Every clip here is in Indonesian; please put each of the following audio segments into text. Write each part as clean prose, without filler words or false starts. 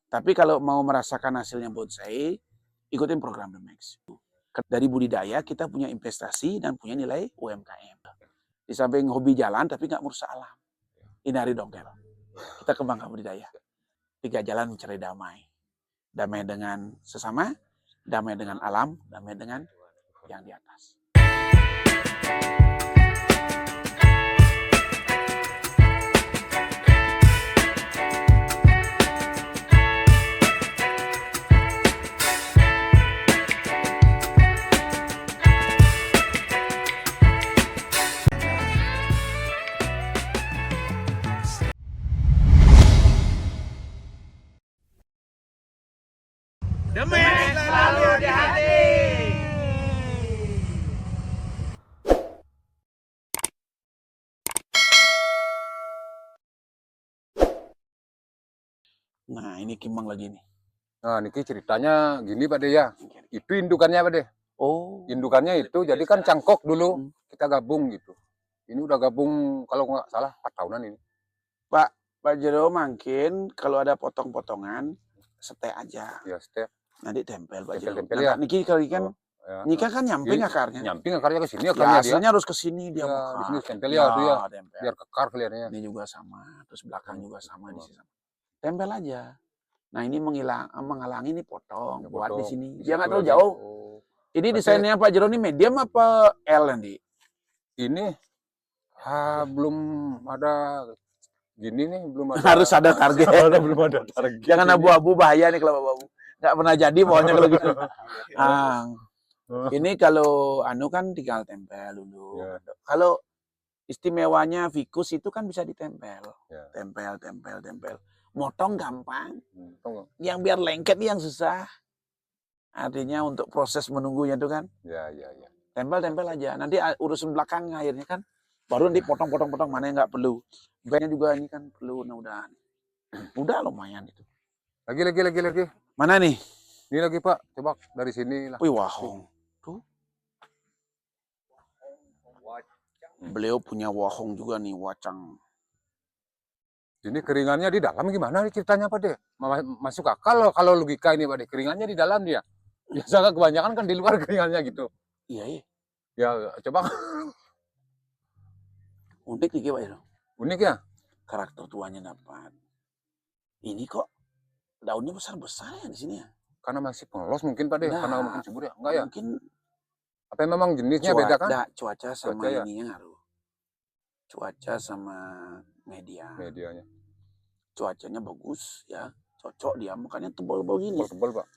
Tapi kalau mau merasakan hasilnya bonsai, ikutin program The Max. Dari budidaya kita punya investasi dan punya nilai UMKM. Di samping hobi jalan tapi nggak merusak alam. Ini hari dongkel. Kita kembangkan budidaya. 3 jalan mencari damai. Damai dengan sesama, damai dengan alam, damai dengan yang di atas. Demi selalu di hati. Nah, ini Kimang lagi nih. Nah, niki ceritanya gini Pak De ya. Itu indukannya Pak De. Oh. Indukannya itu jadi kan cangkok dulu kita gabung gitu. Ini udah gabung kalau nggak salah 4 tahunan ini. Pak Jero mungkin kalau ada potong-potongan setek aja. Ya, step. Nanti tempel Pak Jero. Tempel ya. Niki kali kan Ya. Niki kan nyamping akarnya. Nyamping akarnya ke sini Ya, akarnya dia. hasilnya harus ke sini dia. Ya, di sini tempel ya, itu ya. Tempel. Biar kekar kelihatannya. Ini juga sama, terus belakang juga sama di sini. Tempel aja. Nah, ini menghalangi nih potong Ya, buat di potong. sini. Di Dia nggak situ terlalu aja. jauh. Oh. Ini Berarti desainnya Pak Jero ini medium apa L nanti? ini belum ada gini nih, belum ada. Harus ada target. Belum ada target. Jangan abu-abu, bahaya nih kalau abu-abu. Nggak pernah jadi pokoknya kalau gitu. Ini kalau anu kan tinggal tempel dulu. Ya. Kalau istimewanya Vicus itu kan bisa ditempel. Ya. Tempel. Motong gampang. Tunggu. Yang biar lengket yang susah. Artinya untuk proses menunggunya itu kan. Ya. Tempel aja. Nanti urusan belakang akhirnya kan. Baru nanti potong mana yang nggak perlu. Banyak juga ini kan perlu. Nah udah lumayan itu. Lagi. Mana nih? Ini lagi Pak, coba dari sini lah. Wih, wahong. Tuh. Beliau punya wahong juga nih, wacang. Ini keringannya di dalam gimana nih ceritanya Pak De? Masuk akal kalau logika ini Pak De, keringannya di dalam dia. Biasa kebanyakan kan di luar keringannya gitu. Iya. Ya, coba. Unik nih Pak Jero. Unik ya? Karakter tuanya dapat. Ini kok daunnya besar ya di sini ya? Karena masih polos mungkin Pak De, Nah, karena mungkin subur ya? Enggak ya? Mungkin Apa memang jenisnya beda kan? Cuaca sama Cuaca ya? ininya ngaruh. Cuaca sama medianya. Cuacanya bagus ya, cocok dia, makanya tebal begini. Tebal Pak.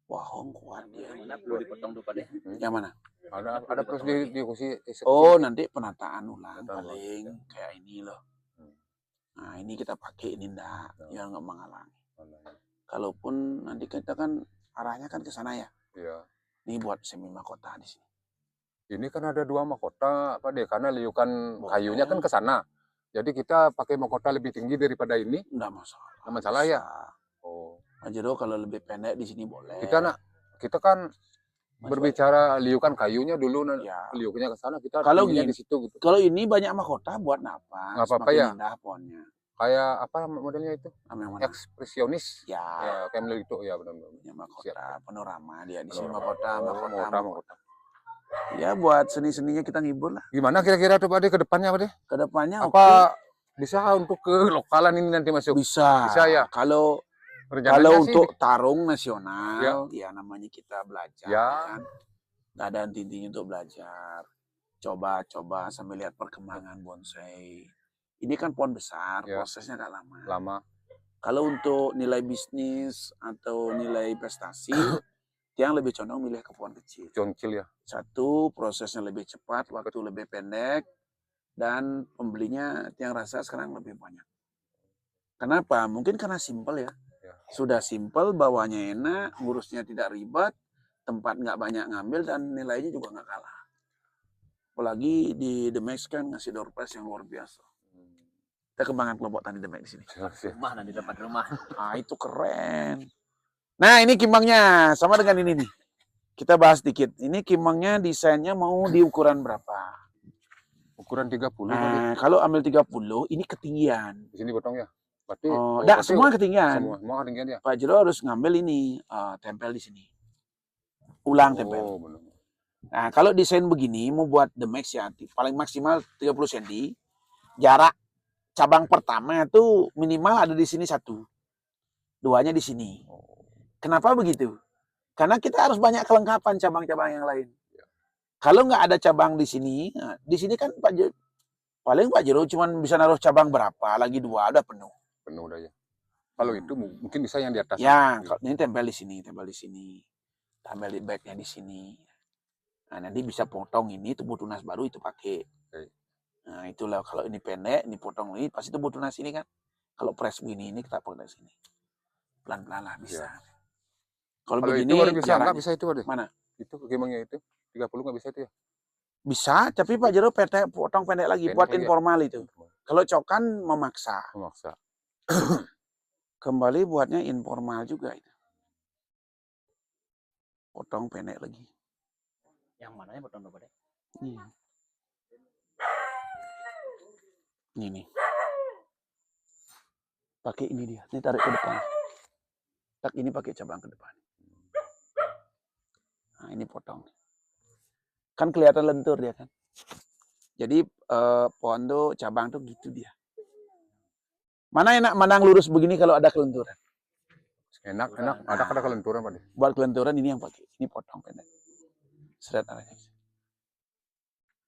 Wahong kuat dia. Mana perlu dipotong tuh Pak De? Yang mana? Ada terus diusi. Oh, nanti penataan ulang paling kayak ini loh. Nah, ini kita pakai ini enggak, ya nggak menghalangi. Kalaupun nanti kita kan arahnya kan ke sana ya. Iya. Ini buat semi mahkota di sini. Ini kan ada 2 mahkota Pak De, karena liukan kayunya kan ke sana. Jadi kita pakai mahkota lebih tinggi daripada ini. Enggak masalah. Enggak masalah ya? Oh. Pak Jero kalau lebih pendek di sini boleh. Kita kan berbicara liukan kayunya dulu, ya. liukannya ke sana, kita kalau di situ gitu. Kalau ini banyak mahkota buat napas. Nggak apa-apa ya. Indah pohonnya. Kayak apa modelnya itu? Mana? Ekspresionis. Ya, kayak model itu ya benar-benar. Mahkota panorama dia di sini mahkota. Ya buat seni-seninya kita ngibur lah. Gimana kira-kira tuh Pak De ke depannya Pak De? Ke depannya apa bisa untuk ke lokalan ini nanti masuk? Bisa ya. Kalau untuk tarung nasional, ya namanya kita belajar. Ya. Kan? Nggak ada intinya untuk belajar. Coba sambil lihat perkembangan bonsai. Ini kan pohon besar, prosesnya nggak lama. Kalau untuk nilai bisnis atau nilai prestasi, yang lebih condong milih ke pohon kecil. Kecil ya. Satu, prosesnya lebih cepat, waktu lebih pendek, dan pembelinya yang rasa sekarang lebih banyak. Kenapa? Mungkin karena simpel ya. Sudah simpel, bawahnya enak, ngurusnya tidak ribet, tempat nggak banyak ngambil, dan nilainya juga nggak kalah. Apalagi di The Max kan ngasih door prize yang luar biasa. Kita kembangkan kelompok tani The Max di sini. Rumah nanti dapat rumah. Ah, itu keren. Nah, ini kimbangnya sama dengan ini nih. Kita bahas dikit. Ini kimbangnya desainnya mau di ukuran berapa? Ukuran 30. Nah, kalau ambil 30, ini ketinggian. Di sini potong ya? Berarti Oh, enggak, berarti semua ketinggian. semua ketinggian ya. Pak Jero harus ngambil ini, tempel di sini. Ulang tempel. Oh, benar. Nah, kalau desain begini mau buat the max ya, paling maksimal 30 cm. Jarak cabang pertama itu minimal ada di sini satu. Duanya di sini. Kenapa begitu? Karena kita harus banyak kelengkapan cabang-cabang yang lain. Kalau nggak ada cabang di sini kan paling Pak Jero cuma bisa naruh cabang berapa, lagi 2 udah penuh. Penuh udah ya. Kalau itu mungkin bisa yang di atas. Ya, ini tempel di sini, tempel di backnya di sini. Nah, nanti bisa potong ini tubuh tunas baru itu pakai. Oke. Nah, itulah kalau ini pendek, ini potong ini pasti tubuh tunas ini kan. Kalau press begini ini kita potong sini. Pelan-pelan lah bisa. Ya. Kalau Kalau begini itu baru bisa, jaraknya. nggak bisa itu ada. Mana? Itu gimana itu? 30 nggak bisa itu ya? Bisa, tapi Pak Jero potong pendek lagi Pendek buat lagi ya? informal itu. Kalau cokan memaksa. Memaksa. Kembali buatnya informal juga itu. Potong pendek lagi. Yang mananya potong dulu deh. Ini nih. Pakai ini dia. Ini tarik ke depan. Tak ini pakai cabang ke depan. Nah, ini potong. Kan kelihatan lentur dia kan. Jadi pohon tuh cabang tuh gitu dia. Mana enak menang lurus begini kalau ada kelenturan. Enak. Ada kelenturan Pak. Buat kelenturan ini yang pakai. Ini potong pendek. Seret arahnya.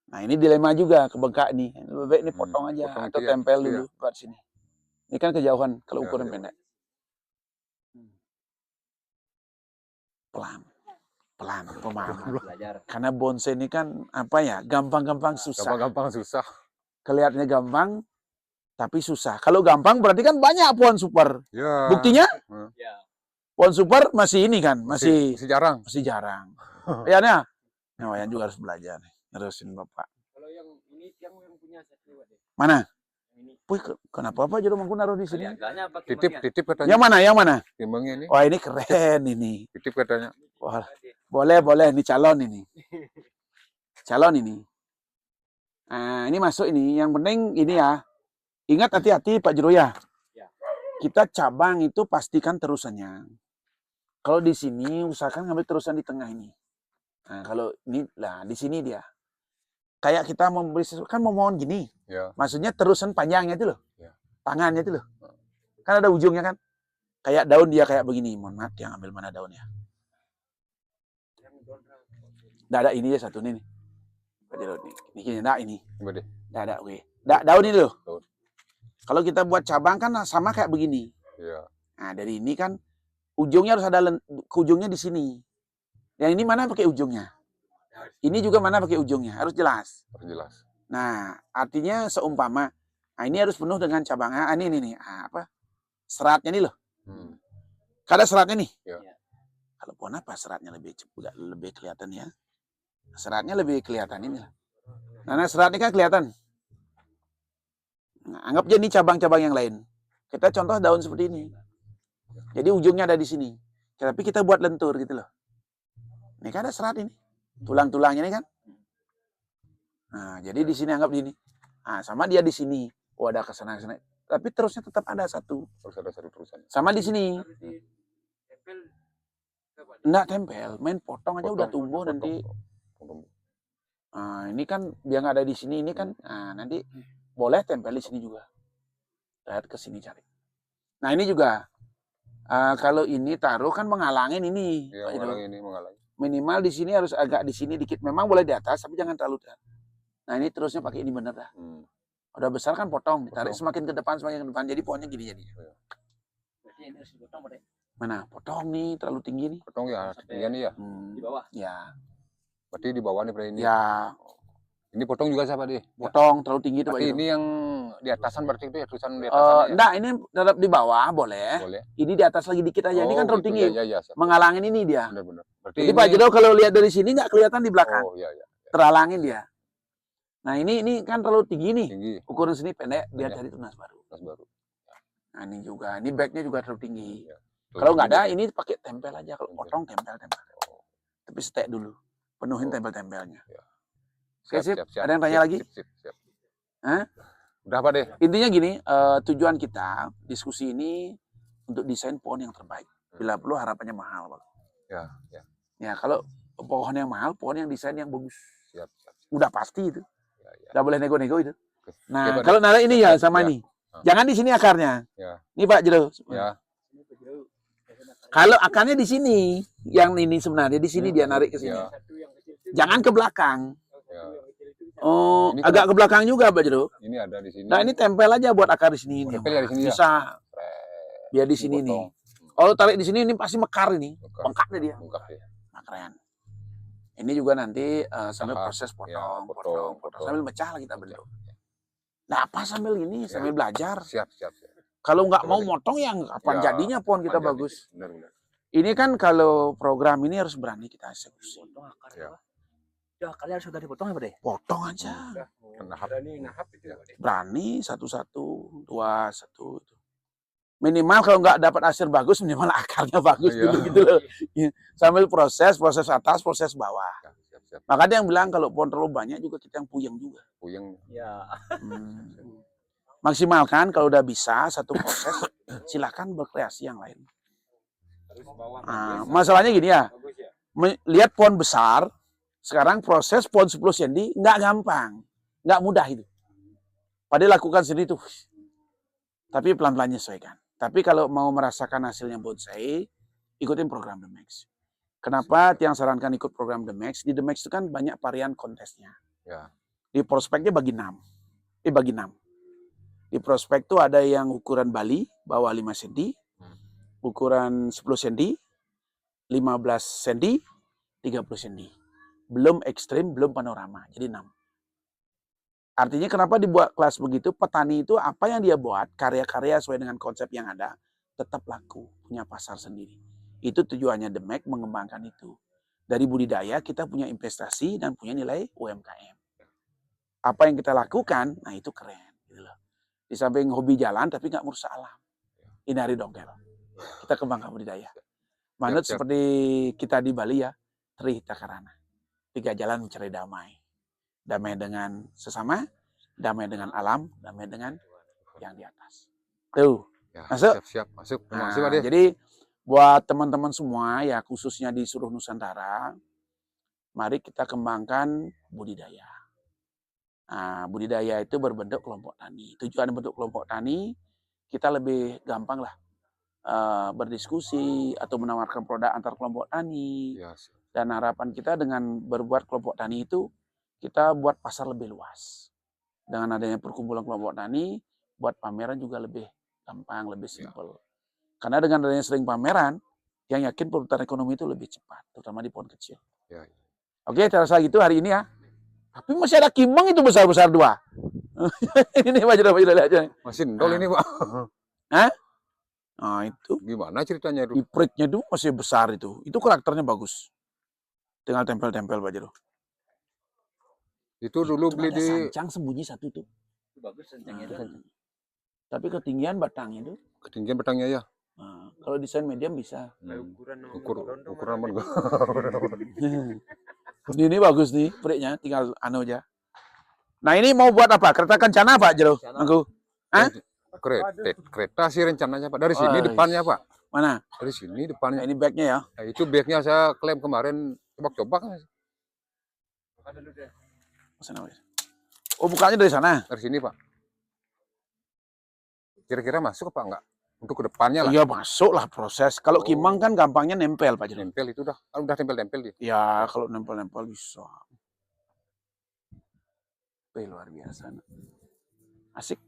Nah, ini dilema juga kebengkak nih. Lebih baik ini potong aja potong atau itu ya, tempel itu dulu ya. buat sini. Ini kan kejauhan kalau Ya, ukuran ya. pendek. Pelan pemahaman. Belajar. Karena bonsai ini kan apa ya, gampang-gampang susah. Gampang-gampang susah. Kelihatannya gampang tapi susah. Kalau gampang berarti kan banyak pohon super. Ya. Buktinya Ya. pohon super masih ini kan, masih jarang. jarang. Ya nah, Wayan juga harus belajar nih. Terusin Bapak. Kalau yang ini yang punya satu deh. Mana? Ini. Wih, kenapa Pak Jero Mangku naruh di sini? Harganya pakai Titip katanya. Yang mana? Timbangnya ini. Wah, ini keren ini. Titip katanya. Wah, boleh, ini calon ini. Calon ini. Nah, ini masuk ini. Yang penting ini ya. Ingat hati-hati Pak Jero ya. Kita cabang itu pastikan terusannya. Kalau di sini usahakan ngambil terusan di tengah ini. Nah, kalau ini lah di sini dia. Kayak kita memberi kan mau mohon gini. Ya. Maksudnya terusan panjangnya itu loh. Ya. Tangannya itu loh. Kan ada ujungnya kan. Kayak daun dia kayak begini. Mohon maaf yang ambil mana daunnya. Nggak ada ini ya satu ini nih. Ini enggak ini. Nggak ada oke. Nggak daun ini loh. Daun. Kalau kita buat cabang kan sama kayak begini. Ya. Nah, dari ini kan ujungnya harus ada ujungnya di sini. Yang ini mana pakai ujungnya? Ini juga mana pakai ujungnya? Harus jelas. Harus jelas. Nah, artinya seumpama ini harus penuh dengan cabangnya. Ini nih. Apa? Seratnya nih loh. Kada seratnya nih. Ya. Kalau pohon apa seratnya lebih kelihatan ya. Seratnya lebih kelihatan ini lah. Nah, seratnya kan kelihatan. Nah, anggap aja ini cabang-cabang yang lain. Kita contoh daun seperti ini. Jadi ujungnya ada di sini. Tapi kita buat lentur gitu loh. Ini kan ada serat ini. Tulang-tulangnya ini kan. Nah, jadi di sini anggap gini. Nah, sama dia di sini. Oh, ada kesana-kesana. Tapi terusnya tetap ada satu. Harus ada satu terusan. Sama di sini. Enggak tempel. Main potong aja udah tumbuh nanti. Nah, ini kan biar nggak ada di sini. Ini kan nanti boleh tempel di sini juga. Lihat ke sini cari. Nah, ini juga. Kalau ini taruh kan menghalangin ini. Ya, menghalangi. Minimal di sini harus agak di sini dikit. Memang boleh di atas, tapi jangan terlalu dekat. Nah, ini terusnya pakai ini bener dah. Udah besar kan potong, ditarik semakin ke depan. Jadi pohonnya gini jadi. Berarti ini harus dipotong Pak. Mana? Potong nih, terlalu tinggi nih. Potong ya, ketinggian nih ya. Di bawah. Ya. Berarti di bawah nih berarti ini. Ya. Ini potong juga siapa deh? Potong terlalu tinggi itu. Berarti ini yang di atasan berarti itu ya tulisan di atasan. Enggak, ini tetap di bawah boleh. Boleh. Ini di atas lagi dikit aja. Ini kan terlalu gitu. tinggi. Ya, menghalangin ini dia. Benar. Jadi Pak Jero kalau lihat dari sini nggak kelihatan di belakang. Oh iya. Terhalangin dia. Nah, ini kan terlalu tinggi nih. Tinggi. Ukuran sini pendek biar cari tunas baru. Nah, ini juga. Ini backnya juga terlalu tinggi. Ya. Kalau nggak ada, ini pakai tempel aja. Kalau potong tempel. Tapi stek dulu. Penuhin tempel-tempelnya. Ya. Oke, sip. Ada yang tanya lagi? Siap. Hah? Udah Pak De. Intinya gini, tujuan kita diskusi ini untuk desain pohon yang terbaik. Bila perlu harapannya mahal, Pak. Ya, ya. Ya, kalau pohon yang mahal, pohon yang desain yang bagus. Siap, siap. Udah pasti itu. Ya, ya. Nggak boleh nego-nego itu. Oke. Nah, Oke, Pak De. kalau narik ini ya sama Ya. nih. Jangan di sini akarnya. Ya. Ini Pak Jero. Ya. Kalau akarnya di sini, yang ini sebenarnya di sini dia narik ke sini. Ya. Jangan ke belakang. Ya. Oh, Ini agak ke belakang juga, Pak Jero. Ini ada di sini. Nah, ini tempel aja buat akar di sini. Tempel ya di sini ya? Bisa. Biar di sini nih. Dipotong. Kalau tarik di sini, ini pasti mekar ini. Bengkak. Bengkak deh dia. Bengkak ya. Nah, keren. Ini juga nanti sambil Tahap. proses Ya, potong. potong. Sambil mecah lah kita bentuk. Nah, apa sambil ini? Sambil belajar. Siap, siap, siap. Kalau nggak mau Boleh. motong, yang kapan Ya, jadinya pohon kita Panjang bagus. dikit. Benar, benar. Ini kan kalau program ini harus berani kita eksekusi. Potong akar Ya. apa? Ya, akarnya harus sudah dipotong ya, Pak De? Potong aja. Nahap. nahap itu Ya. Pak De. Berani satu-satu, dua, satu. Minimal kalau nggak dapat hasil bagus, minimal akarnya bagus Iya. dulu gitu loh. Sambil proses atas, proses bawah. Ya, siap, siap. Maka ada yang bilang kalau pohon terlalu banyak juga kita yang puyeng juga. Puyeng. Ya. Hmm. Maksimalkan kalau udah bisa satu proses, silakan berkreasi yang lain. Nah, masalahnya gini ya, lihat pohon besar, sekarang proses pohon 10 cm nggak gampang, nggak mudah itu. Padahal lakukan sendiri tuh, tapi pelan-pelan menyesuaikan. Tapi kalau mau merasakan hasilnya bonsai, ikutin program The Max. Kenapa Tiang sarankan ikut program The Max? Di The Max itu kan banyak varian kontesnya. Ya. Di prospeknya bagi 6. Bagi 6. Di prospek itu ada yang ukuran Bali, bawah 5 cm, ukuran 10 cm, 15 cm, 30 cm. Belum ekstrim, belum panorama. Jadi 6. Artinya kenapa dibuat kelas begitu? Petani itu apa yang dia buat, karya-karya sesuai dengan konsep yang ada, tetap laku, punya pasar sendiri. Itu tujuannya The Mac mengembangkan itu. Dari budidaya kita punya investasi dan punya nilai UMKM. Apa yang kita lakukan, nah itu keren. Gitu loh. Di samping hobi jalan tapi nggak merusak alam. Ini hari dongkel. Kita kembangkan budidaya. Manut Siap, siap. seperti kita di Bali ya, Tri Takarana. 3 jalan mencari damai. Damai dengan sesama, damai dengan alam, damai dengan yang di atas. Tuh. Ya, Masuk? siap, masuk. Terima Nah, kasih Pak De. jadi buat teman-teman semua ya khususnya di seluruh Nusantara, mari kita kembangkan budidaya. Nah, budidaya itu berbentuk kelompok tani. Tujuan bentuk kelompok tani, kita lebih gampang lah berdiskusi atau menawarkan produk antar kelompok tani. Ya, siap. Dan harapan kita dengan berbuat kelompok tani itu, kita buat pasar lebih luas. Dengan adanya perkumpulan kelompok tani, buat pameran juga lebih gampang, lebih simpel. Karena dengan adanya sering pameran, yang yakin perputaran ekonomi itu lebih cepat, terutama di pohon kecil. Ya. Oke, terasa gitu hari ini ya. Tapi masih ada kimeng itu besar-besar 2. Ini Pak Jero lihat aja. Masih ndol ini Pak. Nah itu, Gimana ceritanya itu? ipritnya itu masih besar itu. Itu karakternya bagus. Tinggal tempel-tempel Pak Jero. Itu dulu beli Ada di sancang sembunyi satu tuh. Itu bagus rencangnya Nah, itu. tapi ketinggian batangnya itu. ketinggian batangnya ya. Nah, kalau desain medium bisa. Ukuran apa enggak? Ini bagus nih, periknya tinggal anu aja. Nah ini mau buat apa? Kereta kencana Pak Jero? Aku. Hah? Kereta sih rencananya Pak. Dari sini Oh, depannya Pak. Mana? Dari sini Nah, depannya. ini backnya ya. Nah, itu backnya saya klaim kemarin coba-coba. Sana, Pak. Oh bukanya dari sana? Dari sini Pak. Kira-kira masuk apa enggak? Untuk ke depannya lah. Iya masuk lah proses. Kalau Oh. kimang kan gampangnya nempel Pak Jero. Nempel itu udah tempel-tempel dia. Ya kalau nempel-nempel bisa. Luar biasa. Asik.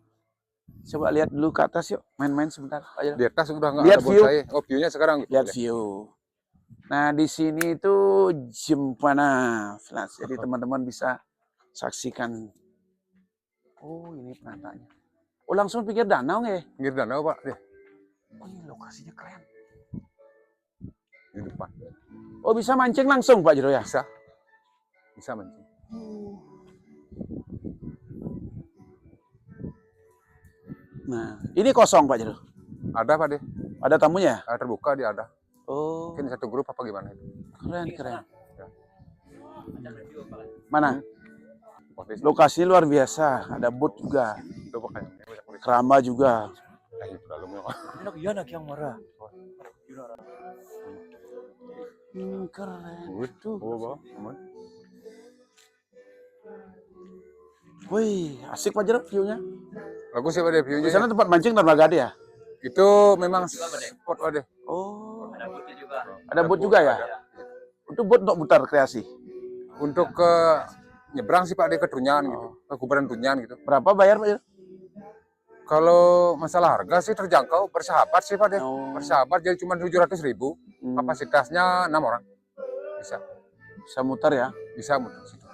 Coba lihat dulu ke atas yuk. Main-main sebentar Pak Jero. Di atas udah enggak Lihat ada view. bonsai. Oh, view-nya sekarang gitu. Lihat view. Nah di sini itu Jempana Flats. Jadi teman-teman bisa saksikan. Oh ini penataannya. Oh langsung pikir danau nggak? Pinggir danau Pak. Deh, Oh ini lokasinya keren. di depan. Oh bisa mancing langsung Pak Jero ya? Bisa. Bisa mancing. Nah ini kosong Pak Jero. Ada Pak deh. Ada tamunya? Terbuka dia ada. Oh Mungkin satu grup apa gimana itu. keren keren. Ada review apa? Mana? spot di sini. Lokasinya luar biasa. Ada boat juga, Itu makanya banyak polisi. keramba juga. Itu dalamnya. Enak iya nak yang marah. Keren. Waduh, bawa, aman. Wih, asik Pak Jarod view-nya. Bagus ya Pak deh Di view-nya. sana tempat mancing dermaga ada ya? Itu memang spot Pak deh. Oh, Ada putih juga. ada boat juga ya? Itu boat untuk mutar kreasi. Untuk ke nyebrang sih Pak deh ke Tunyan gitu, ke kuburan Tunyan gitu. Berapa bayar Pak Jarod? Kalau masalah harga sih terjangkau, bersahabat sih Pak deh. Oh. Bersahabat jadi cuma 700.000. Kapasitasnya 6 orang. Bisa, Bisa mutar ya? bisa muter situ.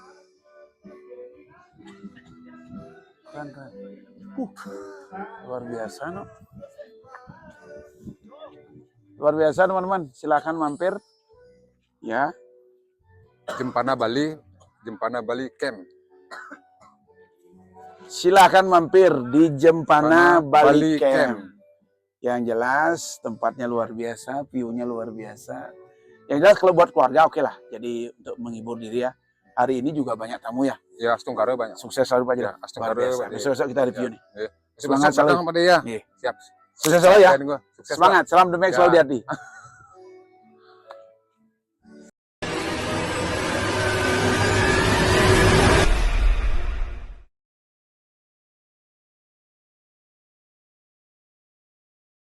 Keren, keren. Luar biasa, no. Luar biasa teman-teman. Silakan mampir. Ya. Jempana Bali Camp. Silakan mampir di Jempana Bali Bali Camp. Yang jelas tempatnya luar biasa, view-nya luar biasa. Yang jelas kalau buat keluarga oke lah. Jadi untuk menghibur diri ya. Hari ini juga banyak tamu ya. Ya, Astunggara banyak. Sukses selalu Pak Jarod. Ya, Astunggara banyak. Besok kita review nih. Ya. Semangat Semangat selalu. Pak deh ya. Iya. Siap. Sukses selalu ya. Sukses, Pak. Semangat. Salam demek Ya. selalu di hati.